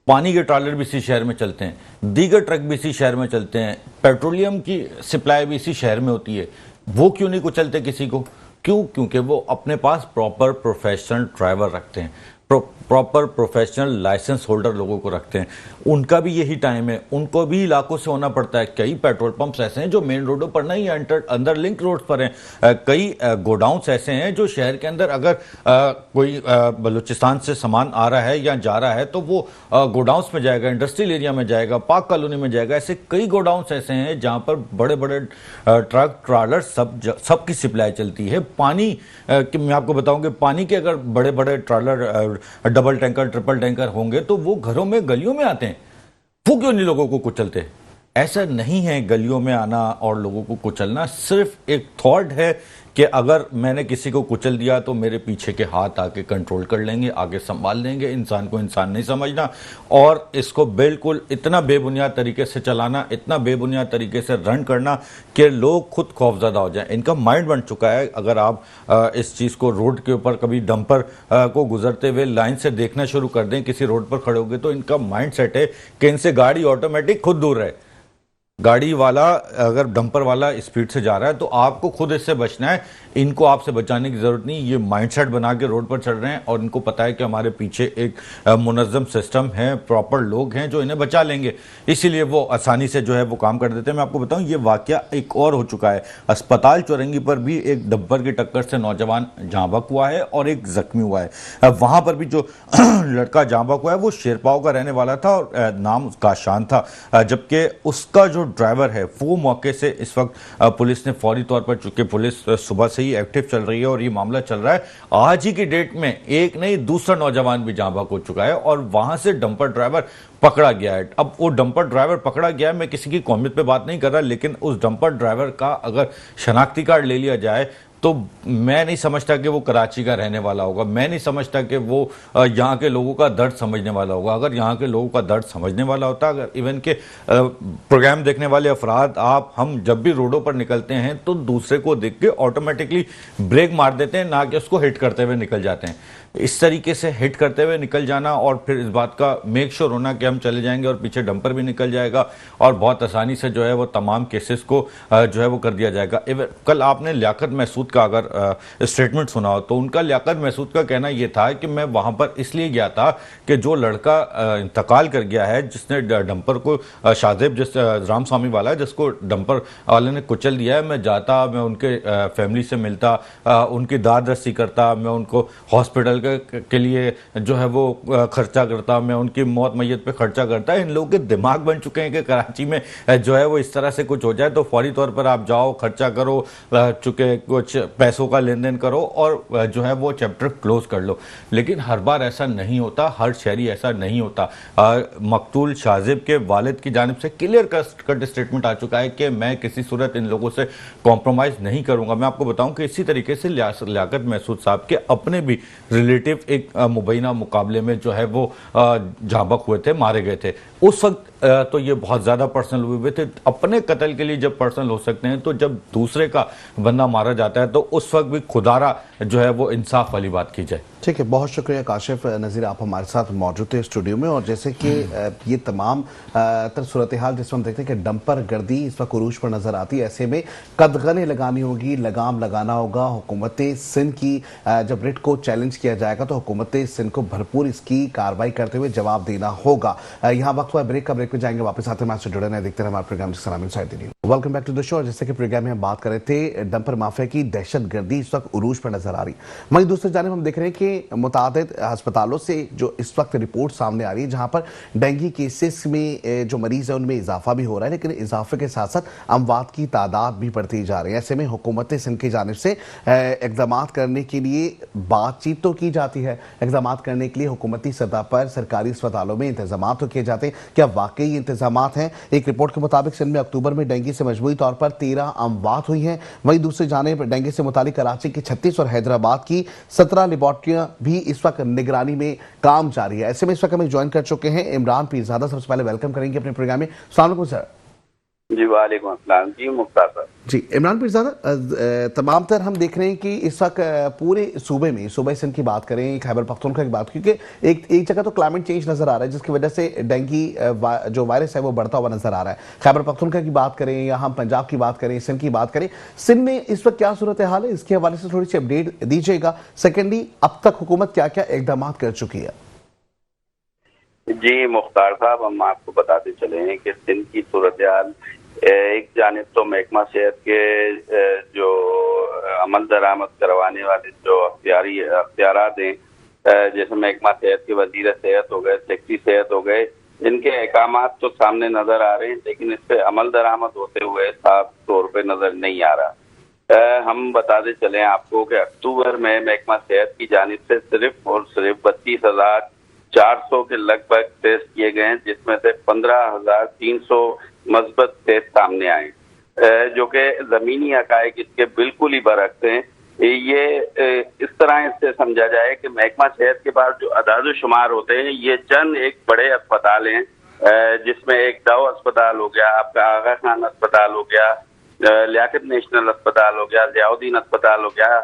पानी के ट्रॉलर भी इसी शहर में चलते हैं, दीगर ट्रक भी इसी शहर में चलते हैं, पेट्रोलियम की सप्लाई भी इसी शहर में होती है, वो क्यों नहीं को चलते किसी को? क्यों? क्योंकि वो अपने पास प्रॉपर प्रोफेशनल ड्राइवर रखते हैं, प्रॉपर प्रोफेशनल लाइसेंस होल्डर लोगों को रखते हैं। उनका भी यही टाइम है, उनको भी इलाकों से होना पड़ता है। कई पेट्रोल पंप्स ऐसे हैं जो मेन रोडों पर नहीं, अंदर लिंक रोड पर हैं। कई गोडाउन्स ऐसे हैं जो शहर के अंदर अगर कोई बलूचिस्तान से सामान आ रहा है या जा रहा है तो वो गोडाउन्स में जाएगा, इंडस्ट्रियल एरिया में जाएगा, पार्क कॉलोनी में जाएगा। ऐसे कई गोडाउन्स ऐसे हैं जहाँ पर बड़े बड़े ट्रक ट्रॉलर सबकी सप्लाई चलती है। पानी कि मैं आपको बताऊं कि पानी के अगर बड़े बड़े trawler double tanker triple tanker होंगे तो वो घरों में गलियों में आते हैं, वो क्यों नहीं लोगों को कुचलते? ऐसा नहीं है गलियों में आना और लोगों को कुचलना, सिर्फ एक थॉट है कि अगर मैंने किसी को कुचल दिया तो मेरे पीछे के हाथ आके कंट्रोल कर लेंगे, आगे संभाल लेंगे। इंसान को इंसान नहीं समझना और इसको बिल्कुल इतना बेबुनियाद तरीके से चलाना, इतना बेबुनियाद तरीके से रन करना कि लोग खुद खौफजदा हो जाएं। इनका माइंड बन चुका है। अगर आप इस चीज़ को रोड के ऊपर कभी डंपर को गुजरते हुए लाइन से देखना शुरू कर दें, किसी रोड पर खड़े होंगे, तो इनका माइंड सेट है कि इनसे गाड़ी ऑटोमेटिक खुद दूर रहे। गाड़ी वाला अगर डंपर वाला स्पीड से जा रहा है तो आपको खुद इससे बचना है, इनको आपसे बचाने की जरूरत नहीं। ये माइंडसेट बना के रोड पर चढ़ रहे हैं और इनको पता है कि हमारे पीछे एक मुनज़्ज़म सिस्टम है, प्रॉपर लोग हैं जो इन्हें बचा लेंगे, इसीलिए वो आसानी से जो है वो काम कर देते हैं। मैं आपको बताऊं, ये वाकया एक और हो चुका है। अस्पताल चौरंगी पर भी एक डंपर की टक्कर से नौजवान जाँ बहक हुआ है और एक जख्मी हुआ है। वहां पर भी जो लड़का जाँ बहक हुआ है वो शेरपाव का रहने वाला था और नाम उसका शान था, जबकि उसका जो ड्राइवर है वो मौके से इस वक्त पुलिस ने फौरी तौर पर, चूंकि पुलिस सुबह से ही एक्टिव चल रही है और ये मामला चल रहा है, आज ही की डेट में एक नहीं दूसरा नौजवान भी जाँ बहक हो चुका है और वहां से डंपर ड्राइवर पकड़ा गया है। अब वो डंपर ड्राइवर पकड़ा गया है, मैं किसी की कौमियत पे बात नहीं कर रहा, लेकिन उस डंपर ड्राइवर का अगर शनाख्ती कार्ड ले लिया जाए तो मैं नहीं समझता कि वो कराची का रहने वाला होगा। मैं नहीं समझता कि वो यहाँ के लोगों का दर्द समझने वाला होगा। अगर यहाँ के लोगों का दर्द समझने वाला होता, अगर इवन के प्रोग्राम देखने वाले अफराद, आप, हम जब भी रोडों पर निकलते हैं तो दूसरे को देख के ऑटोमेटिकली ब्रेक मार देते हैं, ना कि उसको हिट करते हुए निकल जाते हैं। इस तरीके से हिट करते हुए निकल जाना और फिर इस बात का मेक श्योर होना कि हम चले जाएंगे और पीछे डंपर भी निकल जाएगा और बहुत आसानी से जो है वो तमाम केसेस को जो है वो कर दिया जाएगा। कल आपने लियाकत महसूद का अगर स्टेटमेंट सुना हो तो उनका, लियाकत महसूद का कहना यह था कि मैं वहां पर इसलिए गया था कि जो लड़का इंतकाल कर गया है, जिसने डंपर को, शाहजेब जिस रामस्वामी वाला है जिसको डंपर वाले ने कुचल दिया है, मैं जाता, मैं उनके फैमिली से मिलता, उनकी दाद रस्सी करता, मैं उनको हॉस्पिटल के लिए जो है वो खर्चा करता, मैं उनकी मौत मैयत पे खर्चा करता। इन लोगों के दिमाग बन चुके हैं कि कराची में जो है वो इस तरह से कुछ हो जाए तो फौरी तौर पर आप जाओ, खर्चा करो, चूंकि कुछ पैसों का लेन देन करो और जो है वो चैप्टर क्लोज कर लो। लेकिन हर बार ऐसा नहीं होता, हर शहरी ऐसा नहीं होता। मकतूल शाहजेब के वालिद की जानिब से क्लियर कट स्टेटमेंट आ चुका है कि मैं किसी सूरत इन लोगों से कॉम्प्रोमाइज नहीं करूंगा। मैं आपको बताऊं कि इसी तरीके से लियाकत महसूद साहब के अपने भी रिलेटिव एक मुबैना मुकाबले में जो है वो जाँ बहक हुए थे, मारे गए थे। उस वक्त तो ये बहुत ज्यादा पर्सनल हुए थे। अपने कत्ल के लिए जब पर्सनल हो सकते हैं तो जब दूसरे का बंदा मारा जाता है तो उस वक्त भी खुदारा जो है वो इंसाफ वाली बात की जाए। ठीक है, बहुत शुक्रिया काशिफ नज़ीर, आप हमारे साथ मौजूद थे स्टूडियो में। और जैसे कि ये तमाम सूरत हाल जिसमें हम देखते हैं कि डंपर गर्दी इस वक्त उरूज पर नजर आती है, ऐसे में कदगने लगानी होगी, लगाम लगाना होगा। हुकूमत सिंध की जब रिट को चैलेंज किया जाएगा तो हुकूमत सिंध को भरपूर इसकी कार्रवाई करते हुए जवाब देना होगा। यहाँ वक्त हुआ ब्रेक का, ब्रेक में जाएंगे वापस आते हैं, जुड़े रहे, देखते रहे हमारे प्रोग्राम सलाम inside the news. Welcome back to the show. जैसे कि प्रोग्राम में हम बात कर रहे थे, डंपर माफिया की दहशत गर्दी इस वक्त उरूज पर नजर आ रही। वहीं दूसरी जानिब हम देख रहे हैं कि मुतादिद अस्पतालों से जो इस वक्त रिपोर्ट सामने आ रही है जहां पर डेंगू केसेस में जो मरीज है उनमें इजाफा भी हो रहा है, लेकिन इजाफे के साथ साथ अमवात की तादाद भी बढ़ती जा रही है। ऐसे में हुकूमत सिंध की जानिब से इक़दाम करने के लिए बातचीत तो की जाती है, इक़दाम करने के लिए हुकूमती सतह पर सरकारी अस्पतालों में इंतजाम तो किए जाते हैं। क्या वाकई इंतजाम हैं? एक रिपोर्ट के मुताबिक सिंध में अक्टूबर में डेंगू से मजमूई तौर पर 13 अमवात हुई हैं। वहीं दूसरी जानिब डेंगू से मुतालिक कराची की 36 और हैदराबाद की 17 लेबॉर्ट्रियां भी इस वक्त निगरानी में काम जारी है। ऐसे में इस वक्त हमें ज्वाइन कर चुके हैं इमरान पीरजादा। सबसे पहले वेलकम करेंगे अपने प्रोग्राम में। अस्सलाम वालेकुम सर। जी वालेकुम अस्सलाम। जी मुख्तार साहब। जी इमरान पीरजादा, तमाम तर हम देख रहे हैं कि इस वक्त पूरे सूबे में, सूबे सिंध की बात करें, खैबर पख्तूनख्वा की बात, क्योंकि एक जगह तो क्लाइमेट चेंज नजर आ रहा है जिसकी वजह से डेंगू जो वायरस है वो बढ़ता हुआ नजर आ रहा है। खैबर पख्तूनख्वा की बात करें या हम पंजाब की बात करें, सिंध की बात करें, सिंध में इस वक्त क्या सूरत हाल है, इसके हवाले से थोड़ी सी अपडेट दीजिएगा। सेकेंडली, अब तक हुकूमत क्या क्या इकदाम कर चुकी है? जी मुख्तार साहब, हम आपको बताते चले हैं कि सिंध की सूरत हाल, एक जानिब तो महकमा सेहत के जो अमल दरामद करवाने वाले जो अख्तियारात हैं, जैसे महकमा सेहत के वजीर सेहत हो गए, सेक्रेटरी सेहत हो गए, इनके अहकामात तो सामने नजर आ रहे हैं, लेकिन इस पर अमल दरामद होते हुए साफ तौर पे नजर नहीं आ रहा। हम बताते चले आपको कि अक्टूबर में महकमा सेहत की जानिब से सिर्फ और सिर्फ 32,400 के लगभग टेस्ट किए गए हैं, जिसमें से 15,300 मस्बत टेस्ट सामने आए, जो कि जमीनी हकायक इसके बिल्कुल ही बरक्स हैं। ये इस तरह इससे समझा जाए कि महकमा सेहत के पास जो अदाद शुमार होते हैं, ये चंद एक बड़े अस्पताल हैं, जिसमें एक दाव अस्पताल हो गया, आपका आगा खान अस्पताल हो गया, लियाकत नेशनल अस्पताल हो गया, ज़ियाउद्दीन अस्पताल हो गया,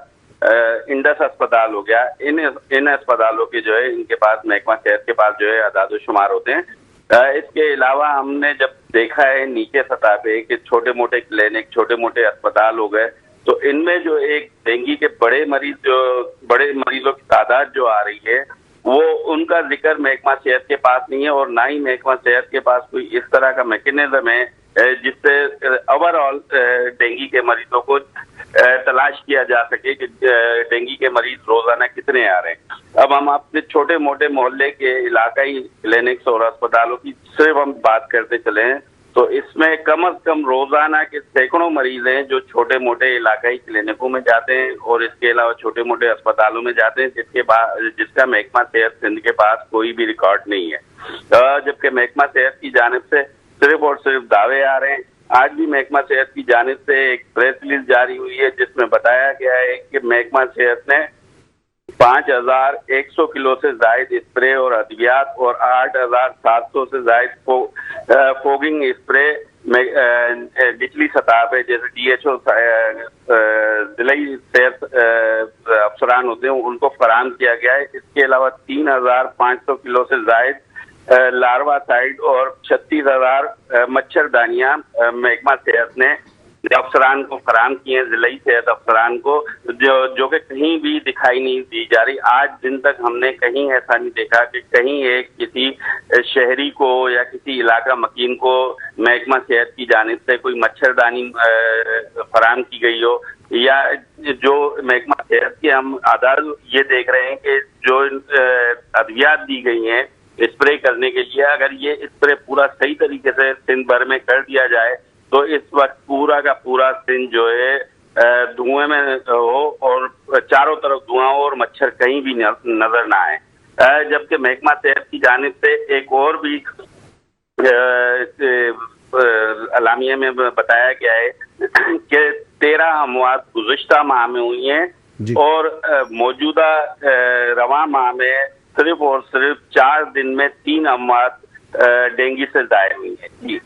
इंडस अस्पताल हो गया। इन अस्पतालों के जो है, इनके पास महकमा सेहत के पास जो है अदाद शुमार होते हैं। इसके अलावा हमने जब देखा है नीचे सतह पे कि छोटे मोटे क्लिनिक, छोटे मोटे अस्पताल हो गए, तो इनमें जो एक डेंगू के बड़े मरीजों की तादाद जो आ रही है, वो उनका जिक्र महकमा सेहत के पास नहीं है और ना ही महकमा सेहत के पास कोई इस तरह का मैकेनिज्म है जिससे ओवरऑल डेंगू के मरीजों को तलाश किया जा सके कि डेंगू के मरीज रोजाना कितने आ रहे हैं। अब हम अपने छोटे मोटे मोहल्ले के इलाकाई क्लिनिक्स और अस्पतालों की सिर्फ हम बात करते चले हैं, तो इसमें कम से कम रोजाना के सैकड़ों मरीज हैं जो छोटे मोटे इलाकाई क्लिनिकों में जाते हैं और इसके अलावा छोटे मोटे अस्पतालों में जाते हैं जिसका महकमा सेहत सिंध के पास कोई भी रिकॉर्ड नहीं है। जबकि महकमा सेहत की जानिब से सिर्फ और सिर्फ दावे आ रहे हैं। आज भी महकमा सेहत की जानिब से एक प्रेस रिलीज जारी हुई है जिसमें बताया गया है कि महकमा सेहत ने 5100 किलो से जायद स्प्रे और अद्वियात और 8700 से जायद फोगिंग स्प्रे निचली सतह पे जैसे DHO जिलाई सेहत अफसरान होते हैं उनको फराहम किया गया है। इसके अलावा 3500 किलो से जायद लार्वा साइड और 36,000 मच्छरदानियां महकमा सेहत ने अफसरान को फराहम किए हैं, जिलाई सेहत अफसरान को, जो कि कहीं भी दिखाई नहीं दी जा रही। आज दिन तक हमने कहीं ऐसा नहीं देखा कि कहीं एक किसी शहरी को या किसी इलाका मकीन को महकमा सेहत की जानिब से कोई मच्छरदानी फराहम की गई हो, या जो महकमा सेहत के हम आधार ये देख रहे हैं कि जो अद्वियात दी गई हैं स्प्रे करने के लिए, अगर ये स्प्रे पूरा सही तरीके से सिंध भर में कर दिया जाए तो इस वक्त पूरा का पूरा सिंध जो है धुएं में हो और चारों तरफ धुआं हो और मच्छर कहीं भी नजर ना आए। जबकि महकमा सेहत की जानिब से एक और भी अलामिया में बताया गया है कि 13 अमवात गुज़िश्ता माह में हुई हैं और मौजूदा रवां माह में सिर्फ और सिर्फ 4 दिन में 3 अमवात डेंगू से जाहिर हुई है। जी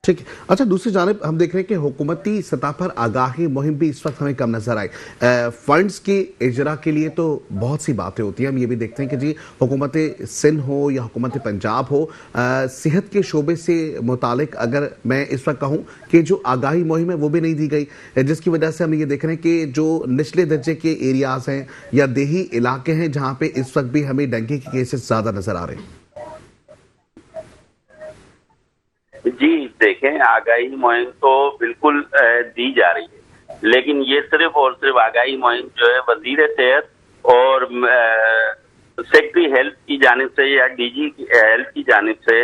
ठीक है। अच्छा, दूसरी जानिब हम देख रहे हैं कि हुकूमती सतह पर आगाही मुहिम भी इस वक्त हमें कम नजर आई। फंड्स की इजरा के लिए तो बहुत सी बातें होती हैं। हम ये भी देखते हैं कि जी हुकूमत सिंध हो या हुकूमत पंजाब हो, सेहत के शोबे से मुतालिक अगर मैं इस वक्त कहूँ कि जो आगाही मुहिम है वो भी नहीं दी गई, जिसकी वजह से हम ये देख रहे हैं कि जो निचले दर्जे के एरियाज हैं या देही इलाके हैं जहाँ पे इस वक्त भी हमें डेंगू के केसेस ज्यादा नजर आ रहे हैं। जी देखें, आगाही मुहिम तो बिल्कुल दी जा रही है, लेकिन ये सिर्फ और सिर्फ आगाही मुहिम जो है वजीर सेहत और सेक्रेटरी हेल्थ की जानिब से या DG हेल्थ की जानिब से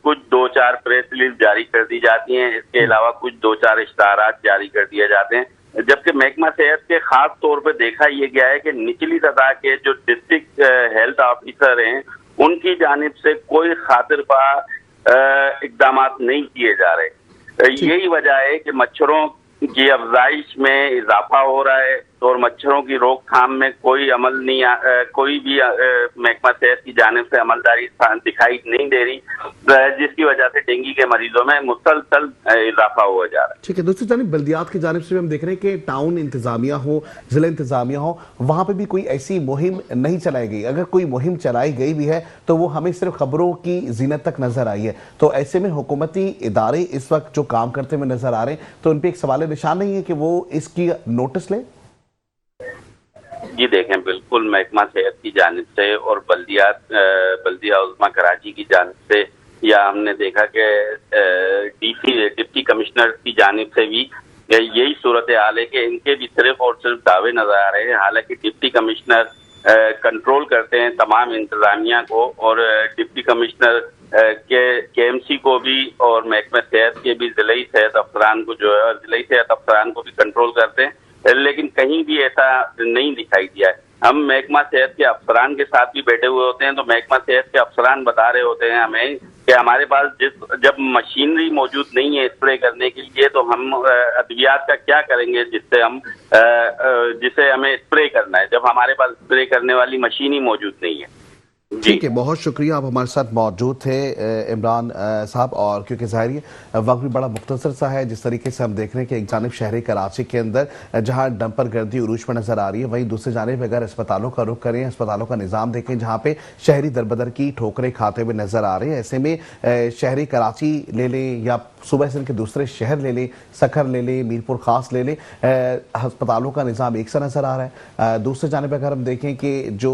कुछ 2-4 प्रेस रिलीज जारी कर दी जाती हैं। इसके अलावा कुछ 2-4 इश्ताहारात जारी कर दिए जाते हैं। जबकि महकमा सेहत के खास तौर पर देखा यह गया है कि निचली सतह के जो डिस्ट्रिक्ट हेल्थ ऑफिसर हैं उनकी जानिब से कोई खातिरपा इकदाम नहीं किए जा रहे। यही वजह है कि मच्छरों की अफजाइश में इजाफा हो रहा है और मच्छरों की रोकथाम में कोई अमल नहीं, कोई भी महकमा सेहत की जानिब से अमलदारी दिखाई नहीं दे रही, जिसकी वजह से डेंगू के मरीजों में मुसलसल इजाफा हुआ जा रहा है। ठीक है। दूसरी जानिब बल्दियात की जानिब से भी हम देख रहे हैं कि टाउन इंतजामिया हो, जिला इंतजामिया हो, वहां पे भी कोई ऐसी मुहिम नहीं चलाई गई। अगर कोई मुहिम चलाई गई भी है तो वो हमें सिर्फ खबरों की जीनत तक नजर आई है। तो ऐसे में हुकूमती इदारे इस वक्त जो काम करते हुए नजर आ रहे हैं तो उन पर एक सवाल निशान नहीं है कि वो इसकी नोटिस लें। जी देखें, बिल्कुल महकमा सेहत की जानिब से और बल्दिया उज़्मा कराची की जानिब से, या हमने देखा कि डिप्टी कमिश्नर की जानिब से भी यही सूरत हाल है कि इनके भी सिर्फ और सिर्फ दावे नजर आ रहे हैं। हालांकि डिप्टी कमिश्नर कंट्रोल करते हैं तमाम इंतजामिया को और डिप्टी कमिश्नर के KMC को भी और महकमा सेहत के भी जिलाई सेहत अफसरान को जो है जिलाई सेहत अफसरान को भी कंट्रोल करते हैं, लेकिन कहीं भी ऐसा नहीं दिखाई दिया है। हम महकमा सेहत के अफसरान के साथ भी बैठे हुए होते हैं तो महकमा सेहत के अफसरान बता रहे होते हैं हमें कि हमारे पास जब मशीनरी मौजूद नहीं है स्प्रे करने के लिए तो हम अद्वियात का क्या करेंगे जिसे हमें स्प्रे करना है, जब हमारे पास स्प्रे करने वाली मशीन ही मौजूद नहीं है। ठीक है, बहुत शुक्रिया, आप हमारे साथ मौजूद थे इमरान साहब। और क्योंकि ज़ाहिर है वक्त भी बड़ा मुख्तसर सा है, जिस तरीके से हम देख रहे हैं कि एक जानिब शहरी कराची के अंदर जहां डंपर गर्दी उरूज पर नजर आ रही है, वहीं दूसरी जानिब अगर अस्पतालों का रुख करें, अस्पतालों का निज़ाम देखें, जहाँ पे शहरी दरबदर की ठोकरें खाते हुए नजर आ रहे हैं। ऐसे में शहरी कराची ले लें या सूबा सिंध के दूसरे शहर ले लें, सखर ले लें, मीरपुर खास ले लें, अस्पतालों का निज़ाम एक सा नजर आ रहा है। दूसरी जानिब अगर हम देखें कि जो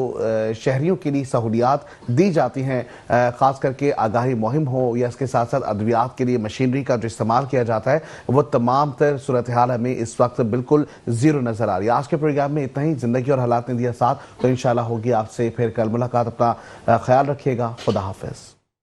शहरियों के लिए सहूलियात दी जाती हैं, खास करके आगाही मुहिम हो या इसके साथ साथ अद्वियात के लिए मशीनरी का जो इस्तेमाल किया जाता है, वो तमाम तर सूरत हाल हमें इस वक्त बिल्कुल जीरो नजर आ रही है। आज के प्रोग्राम में इतना ही, जिंदगी और हालात ने दिया साथ, तो इंशाल्लाह होगी आपसे फिर कल मुलाकात। अपना ख्याल रखिएगा, खुदा हाफिज।